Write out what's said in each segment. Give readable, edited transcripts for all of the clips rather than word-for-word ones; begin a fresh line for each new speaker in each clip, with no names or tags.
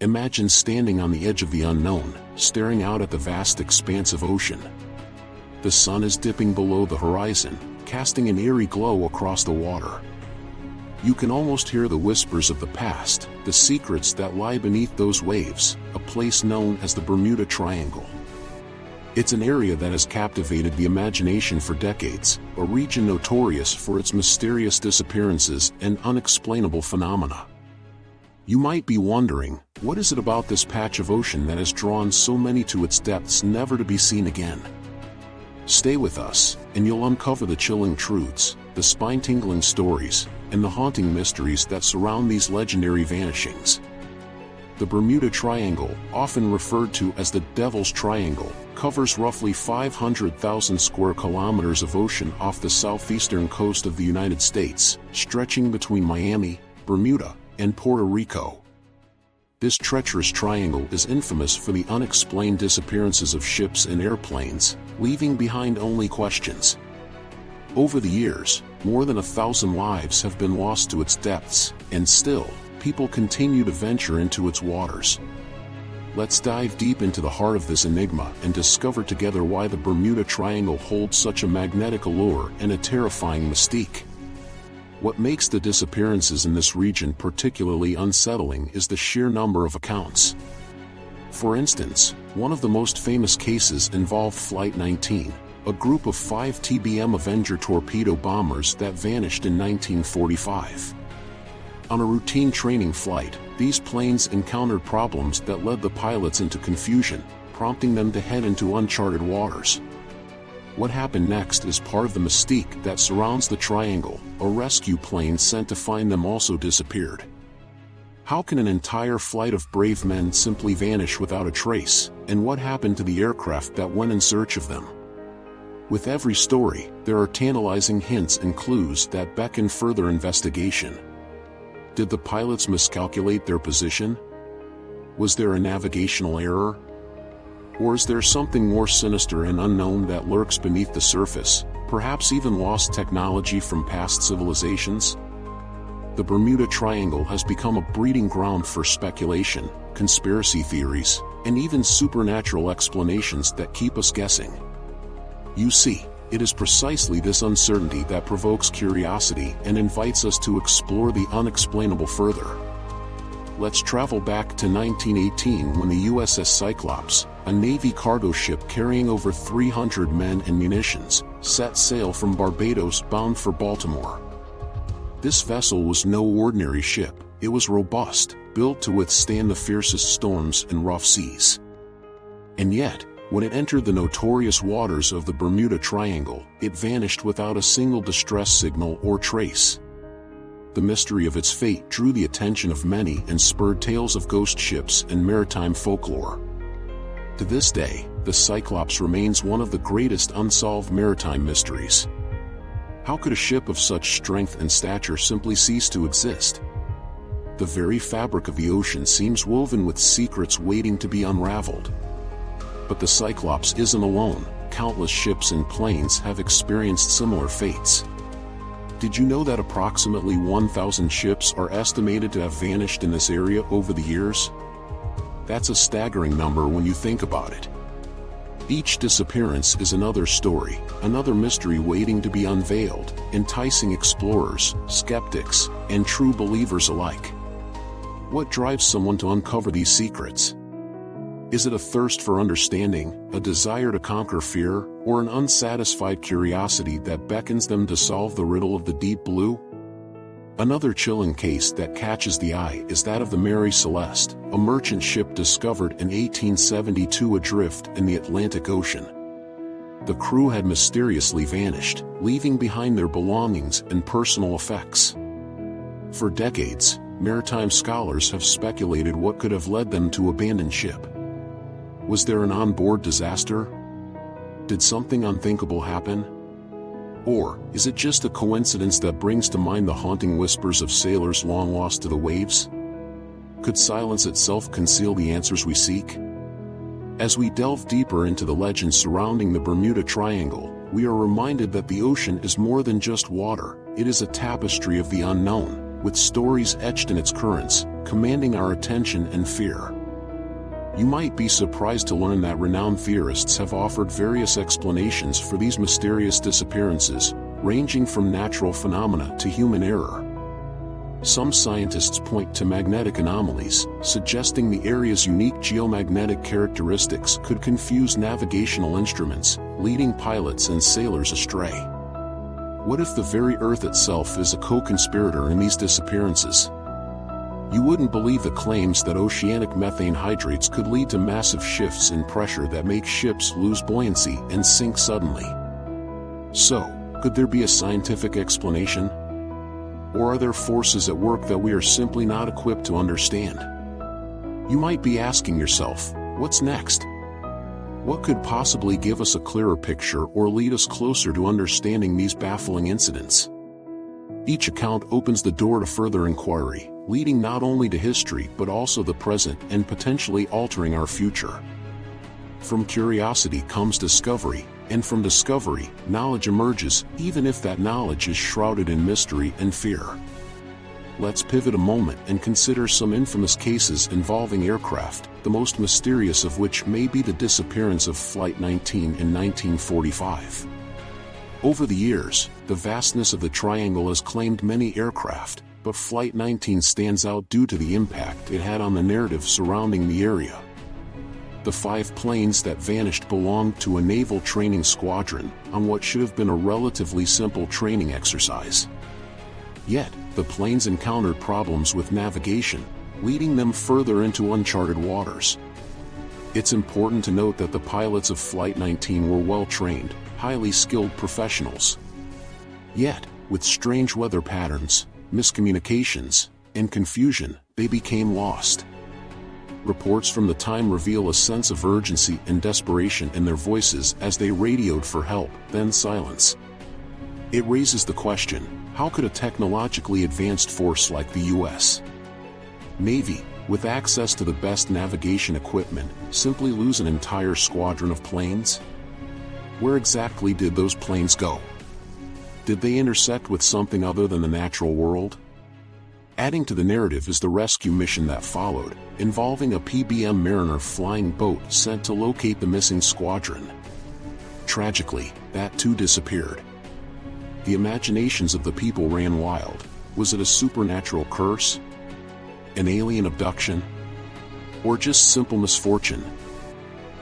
Imagine standing on the edge of the unknown, staring out at the vast expanse of ocean. The sun is dipping below the horizon, casting an eerie glow across the water. You can almost hear the whispers of the past, the secrets that lie beneath those waves, a place known as the Bermuda Triangle. It's an area that has captivated the imagination for decades, a region notorious for its mysterious disappearances and unexplainable phenomena. You might be wondering, what is it about this patch of ocean that has drawn so many to its depths never to be seen again? Stay with us, and you'll uncover the chilling truths, the spine-tingling stories, and the haunting mysteries that surround these legendary vanishings. The Bermuda Triangle, often referred to as the Devil's Triangle, covers roughly 500,000 square kilometers of ocean off the southeastern coast of the United States, stretching between Miami, Bermuda, and Puerto Rico. This treacherous triangle is infamous for the unexplained disappearances of ships and airplanes, leaving behind only questions. Over the years, more than 1,000 lives have been lost to its depths, and still, people continue to venture into its waters. Let's dive deep into the heart of this enigma and discover together why the Bermuda Triangle holds such a magnetic allure and a terrifying mystique. What makes the disappearances in this region particularly unsettling is the sheer number of accounts. For instance, one of the most famous cases involved Flight 19, a group of 5 TBM Avenger torpedo bombers that vanished in 1945. On a routine training flight, these planes encountered problems that led the pilots into confusion, prompting them to head into uncharted waters. What happened next is part of the mystique that surrounds the triangle. A rescue plane sent to find them also disappeared. How can an entire flight of brave men simply vanish without a trace, and what happened to the aircraft that went in search of them? With every story, there are tantalizing hints and clues that beckon further investigation. Did the pilots miscalculate their position? Was there a navigational error? Or is there something more sinister and unknown that lurks beneath the surface, perhaps even lost technology from past civilizations? The Bermuda Triangle has become a breeding ground for speculation, conspiracy theories, and even supernatural explanations that keep us guessing. You see, it is precisely this uncertainty that provokes curiosity and invites us to explore the unexplainable further. Let's travel back to 1918 when the USS Cyclops, a Navy cargo ship carrying over 300 men and munitions, set sail from Barbados bound for Baltimore. This vessel was no ordinary ship. It was robust, built to withstand the fiercest storms and rough seas. And yet, when it entered the notorious waters of the Bermuda Triangle, it vanished without a single distress signal or trace. The mystery of its fate drew the attention of many and spurred tales of ghost ships and maritime folklore. To this day, the Cyclops remains one of the greatest unsolved maritime mysteries. How could a ship of such strength and stature simply cease to exist? The very fabric of the ocean seems woven with secrets waiting to be unraveled. But the Cyclops isn't alone. Countless ships and planes have experienced similar fates. Did you know that approximately 1,000 ships are estimated to have vanished in this area over the years? That's a staggering number when you think about it. Each disappearance is another story, another mystery waiting to be unveiled, enticing explorers, skeptics, and true believers alike. What drives someone to uncover these secrets? Is it a thirst for understanding, a desire to conquer fear, or an unsatisfied curiosity that beckons them to solve the riddle of the deep blue? Another chilling case that catches the eye is that of the Mary Celeste, a merchant ship discovered in 1872 adrift in the Atlantic Ocean. The crew had mysteriously vanished, leaving behind their belongings and personal effects. For decades, maritime scholars have speculated what could have led them to abandon ship. Was there an onboard disaster? Did something unthinkable happen? Or is it just a coincidence that brings to mind the haunting whispers of sailors long lost to the waves? Could silence itself conceal the answers we seek? As we delve deeper into the legends surrounding the Bermuda Triangle, we are reminded that the ocean is more than just water. It is a tapestry of the unknown, with stories etched in its currents, commanding our attention and fear. You might be surprised to learn that renowned theorists have offered various explanations for these mysterious disappearances, ranging from natural phenomena to human error. Some scientists point to magnetic anomalies, suggesting the area's unique geomagnetic characteristics could confuse navigational instruments, leading pilots and sailors astray. What if the very Earth itself is a co-conspirator in these disappearances? You wouldn't believe the claims that oceanic methane hydrates could lead to massive shifts in pressure that make ships lose buoyancy and sink suddenly. So, could there be a scientific explanation? Or are there forces at work that we are simply not equipped to understand? You might be asking yourself, what's next? What could possibly give us a clearer picture or lead us closer to understanding these baffling incidents? Each account opens the door to further inquiry, leading not only to history but also the present and potentially altering our future. From curiosity comes discovery, and from discovery, knowledge emerges, even if that knowledge is shrouded in mystery and fear. Let's pivot a moment and consider some infamous cases involving aircraft, the most mysterious of which may be the disappearance of Flight 19 in 1945. Over the years, the vastness of the Triangle has claimed many aircraft, but Flight 19 stands out due to the impact it had on the narrative surrounding the area. The 5 planes that vanished belonged to a naval training squadron on what should have been a relatively simple training exercise. Yet, the planes encountered problems with navigation, leading them further into uncharted waters. It's important to note that the pilots of Flight 19 were well-trained, highly skilled professionals. Yet, with strange weather patterns, miscommunications, and confusion, they became lost. Reports from the time reveal a sense of urgency and desperation in their voices as they radioed for help, then silence. It raises the question, how could a technologically advanced force like the U.S. Navy, with access to the best navigation equipment, simply lose an entire squadron of planes? Where exactly did those planes go? Did they intersect with something other than the natural world? Adding to the narrative is the rescue mission that followed, involving a PBM Mariner flying boat sent to locate the missing squadron. Tragically, that too disappeared. The imaginations of the people ran wild. Was it a supernatural curse? An alien abduction? Or just simple misfortune?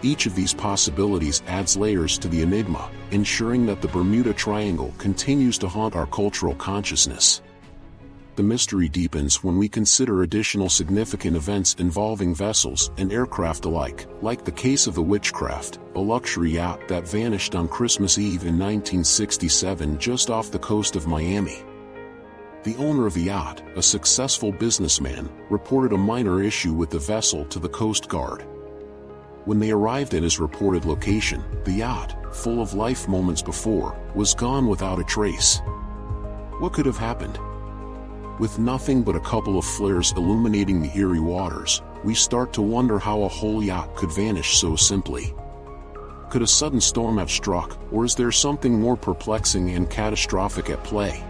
Each of these possibilities adds layers to the enigma, ensuring that the Bermuda Triangle continues to haunt our cultural consciousness. The mystery deepens when we consider additional significant events involving vessels and aircraft alike, like the case of the Witchcraft, a luxury yacht that vanished on Christmas Eve in 1967 just off the coast of Miami. The owner of the yacht, a successful businessman, reported a minor issue with the vessel to the Coast Guard. When they arrived at his reported location, the yacht, full of life moments before, was gone without a trace. What could have happened? With nothing but a couple of flares illuminating the eerie waters, we start to wonder how a whole yacht could vanish so simply. Could a sudden storm have struck, or is there something more perplexing and catastrophic at play?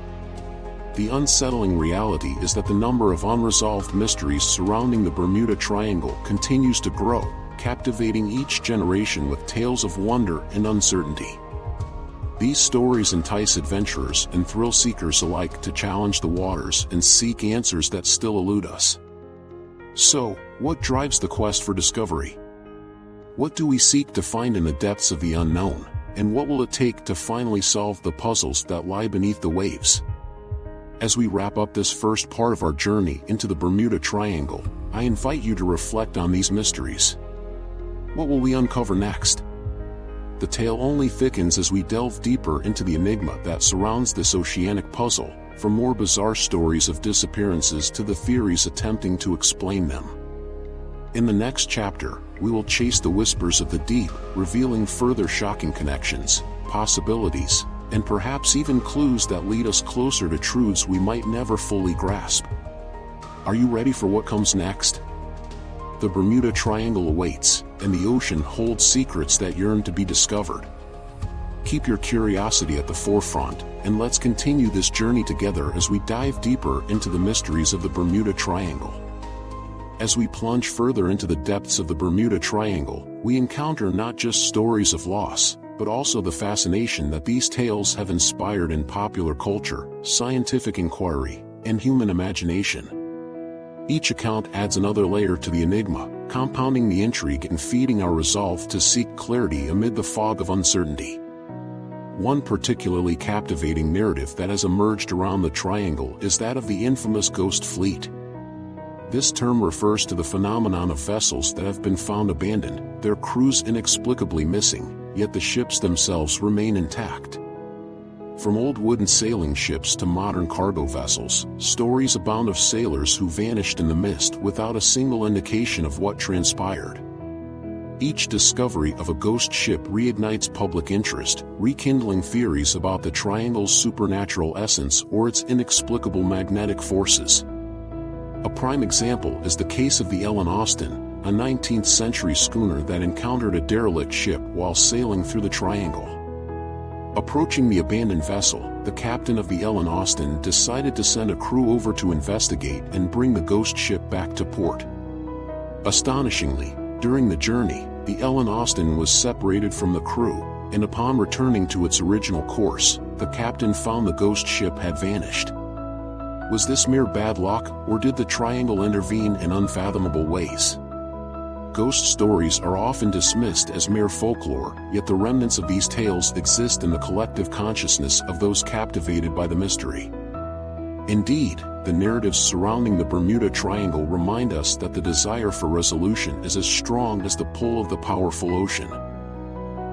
The unsettling reality is that the number of unresolved mysteries surrounding the Bermuda Triangle continues to grow, captivating each generation with tales of wonder and uncertainty. These stories entice adventurers and thrill-seekers alike to challenge the waters and seek answers that still elude us. So, what drives the quest for discovery? What do we seek to find in the depths of the unknown, and what will it take to finally solve the puzzles that lie beneath the waves? As we wrap up this first part of our journey into the Bermuda Triangle, I invite you to reflect on these mysteries. What will we uncover next? The tale only thickens as we delve deeper into the enigma that surrounds this oceanic puzzle, from more bizarre stories of disappearances to the theories attempting to explain them. In the next chapter, we will chase the whispers of the deep, revealing further shocking connections, possibilities, and perhaps even clues that lead us closer to truths we might never fully grasp. Are you ready for what comes next? The Bermuda Triangle awaits, and the ocean holds secrets that yearn to be discovered. Keep your curiosity at the forefront, and let's continue this journey together as we dive deeper into the mysteries of the Bermuda Triangle. As we plunge further into the depths of the Bermuda Triangle, we encounter not just stories of loss, but also the fascination that these tales have inspired in popular culture, scientific inquiry, and human imagination. Each account adds another layer to the enigma, compounding the intrigue and feeding our resolve to seek clarity amid the fog of uncertainty. One particularly captivating narrative that has emerged around the triangle is that of the infamous ghost fleet. This term refers to the phenomenon of vessels that have been found abandoned, their crews inexplicably missing, yet the ships themselves remain intact. From old wooden sailing ships to modern cargo vessels, stories abound of sailors who vanished in the mist without a single indication of what transpired. Each discovery of a ghost ship reignites public interest, rekindling theories about the triangle's supernatural essence or its inexplicable magnetic forces. A prime example is the case of the Ellen Austin, a 19th-century schooner that encountered a derelict ship while sailing through the triangle. Approaching the abandoned vessel, the captain of the Ellen Austin decided to send a crew over to investigate and bring the ghost ship back to port. Astonishingly, during the journey, the Ellen Austin was separated from the crew, and upon returning to its original course, the captain found the ghost ship had vanished. Was this mere bad luck, or did the triangle intervene in unfathomable ways? Ghost stories are often dismissed as mere folklore, yet the remnants of these tales exist in the collective consciousness of those captivated by the mystery. Indeed, the narratives surrounding the Bermuda Triangle remind us that the desire for resolution is as strong as the pull of the powerful ocean.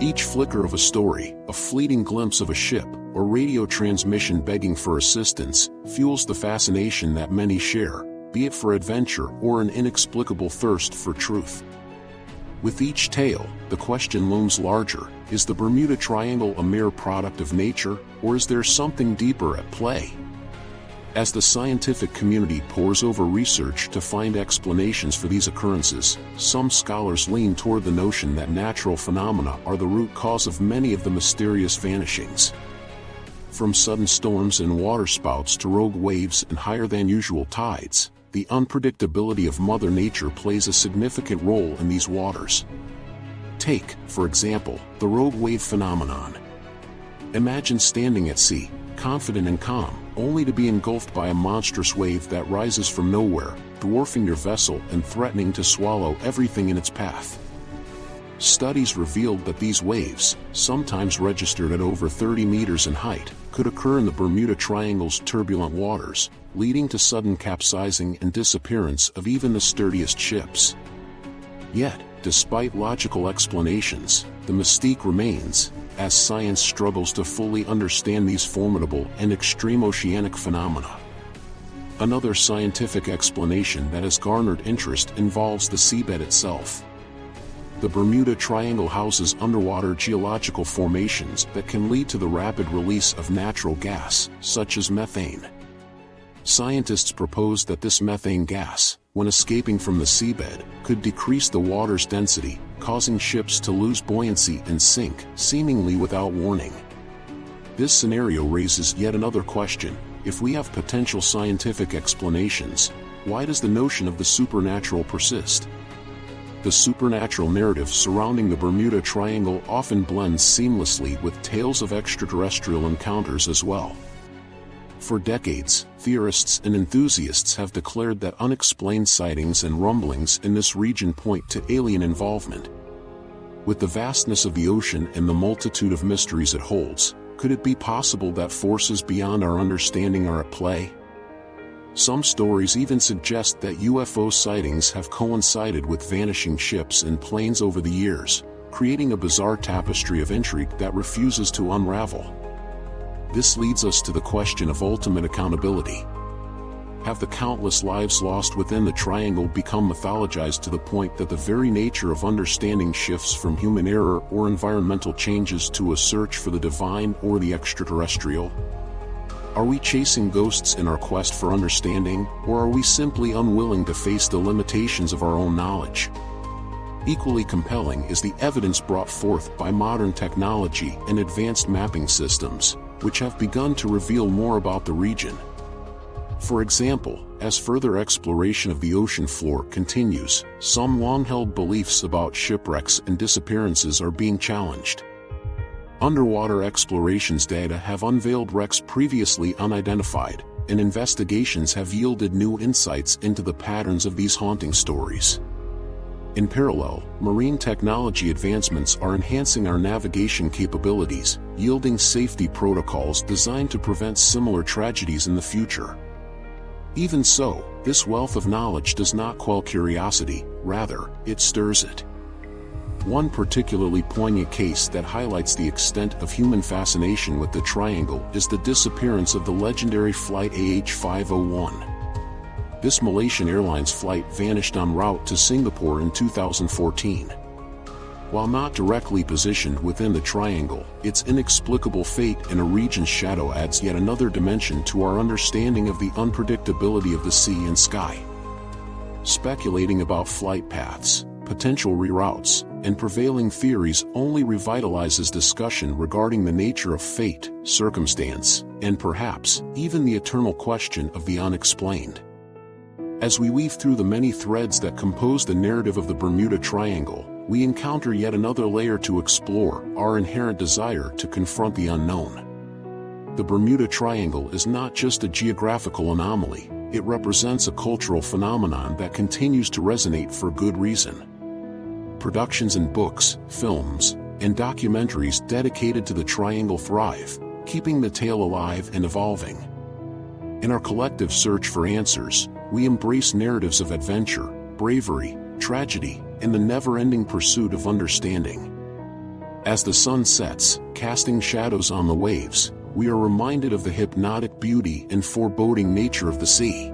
Each flicker of a story, a fleeting glimpse of a ship, or radio transmission begging for assistance, fuels the fascination that many share, be it for adventure or an inexplicable thirst for truth. With each tale, the question looms larger: is the Bermuda Triangle a mere product of nature, or is there something deeper at play? As the scientific community pores over research to find explanations for these occurrences, some scholars lean toward the notion that natural phenomena are the root cause of many of the mysterious vanishings. From sudden storms and waterspouts to rogue waves and higher-than-usual tides, the unpredictability of Mother Nature plays a significant role in these waters. Take, for example, the rogue wave phenomenon. Imagine standing at sea, confident and calm, only to be engulfed by a monstrous wave that rises from nowhere, dwarfing your vessel and threatening to swallow everything in its path. Studies revealed that these waves, sometimes registered at over 30 meters in height, could occur in the Bermuda Triangle's turbulent waters, leading to sudden capsizing and disappearance of even the sturdiest ships. Yet, despite logical explanations, the mystique remains, as science struggles to fully understand these formidable and extreme oceanic phenomena. Another scientific explanation that has garnered interest involves the seabed itself. The Bermuda Triangle houses underwater geological formations that can lead to the rapid release of natural gas, such as methane. Scientists propose that this methane gas, when escaping from the seabed, could decrease the water's density, causing ships to lose buoyancy and sink, seemingly without warning. This scenario raises yet another question: if we have potential scientific explanations, why does the notion of the supernatural persist? The supernatural narrative surrounding the Bermuda Triangle often blends seamlessly with tales of extraterrestrial encounters as well. For decades, theorists and enthusiasts have declared that unexplained sightings and rumblings in this region point to alien involvement. With the vastness of the ocean and the multitude of mysteries it holds, could it be possible that forces beyond our understanding are at play? Some stories even suggest that UFO sightings have coincided with vanishing ships and planes over the years, creating a bizarre tapestry of intrigue that refuses to unravel. This leads us to the question of ultimate accountability. Have the countless lives lost within the triangle become mythologized to the point that the very nature of understanding shifts from human error or environmental changes to a search for the divine or the extraterrestrial? Are we chasing ghosts in our quest for understanding, or are we simply unwilling to face the limitations of our own knowledge? Equally compelling is the evidence brought forth by modern technology and advanced mapping systems, which have begun to reveal more about the region. For example, as further exploration of the ocean floor continues, some long-held beliefs about shipwrecks and disappearances are being challenged. Underwater explorations data have unveiled wrecks previously unidentified, and investigations have yielded new insights into the patterns of these haunting stories. In parallel, marine technology advancements are enhancing our navigation capabilities, yielding safety protocols designed to prevent similar tragedies in the future. Even so, this wealth of knowledge does not quell curiosity, rather, it stirs it. One particularly poignant case that highlights the extent of human fascination with the Triangle is the disappearance of the legendary Flight AH-501. This Malaysian Airlines flight vanished en route to Singapore in 2014. While not directly positioned within the Triangle, its inexplicable fate in a region's shadow adds yet another dimension to our understanding of the unpredictability of the sea and sky. Speculating about flight paths, potential reroutes, and prevailing theories only revitalizes discussion regarding the nature of fate, circumstance, and perhaps even the eternal question of the unexplained. As we weave through the many threads that compose the narrative of the Bermuda Triangle, we encounter yet another layer to explore: our inherent desire to confront the unknown. The Bermuda Triangle is not just a geographical anomaly, it represents a cultural phenomenon that continues to resonate for good reason. Productions in books, films, and documentaries dedicated to the Triangle thrive, keeping the tale alive and evolving. In our collective search for answers, we embrace narratives of adventure, bravery, tragedy, and the never-ending pursuit of understanding. As the sun sets, casting shadows on the waves, we are reminded of the hypnotic beauty and foreboding nature of the sea.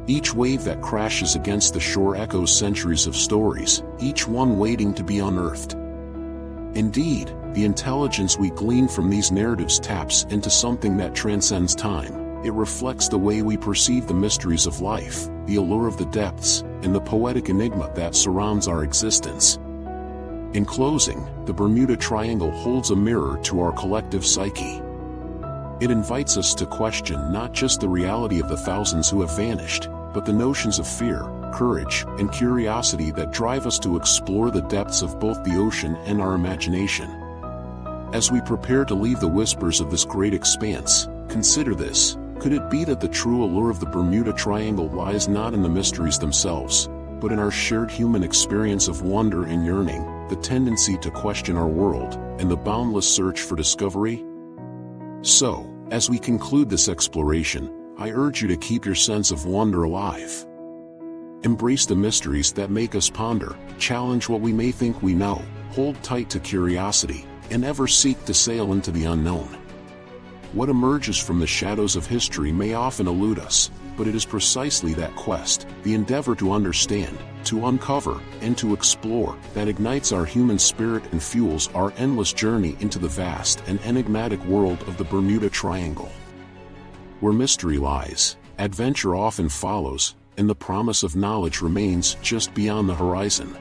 Each wave that crashes against the shore echoes centuries of stories, each one waiting to be unearthed. Indeed, the intelligence we glean from these narratives taps into something that transcends time. It reflects the way we perceive the mysteries of life, the allure of the depths, and the poetic enigma that surrounds our existence. In closing, the Bermuda Triangle holds a mirror to our collective psyche. It invites us to question not just the reality of the thousands who have vanished, but the notions of fear, courage, and curiosity that drive us to explore the depths of both the ocean and our imagination. As we prepare to leave the whispers of this great expanse, consider this: could it be that the true allure of the Bermuda Triangle lies not in the mysteries themselves, but in our shared human experience of wonder and yearning, the tendency to question our world, and the boundless search for discovery? So, as we conclude this exploration, I urge you to keep your sense of wonder alive. Embrace the mysteries that make us ponder, challenge what we may think we know, hold tight to curiosity, and ever seek to sail into the unknown. What emerges from the shadows of history may often elude us, but it is precisely that quest, the endeavor to understand, to uncover, and to explore, that ignites our human spirit and fuels our endless journey into the vast and enigmatic world of the Bermuda Triangle. Where mystery lies, adventure often follows, and the promise of knowledge remains just beyond the horizon.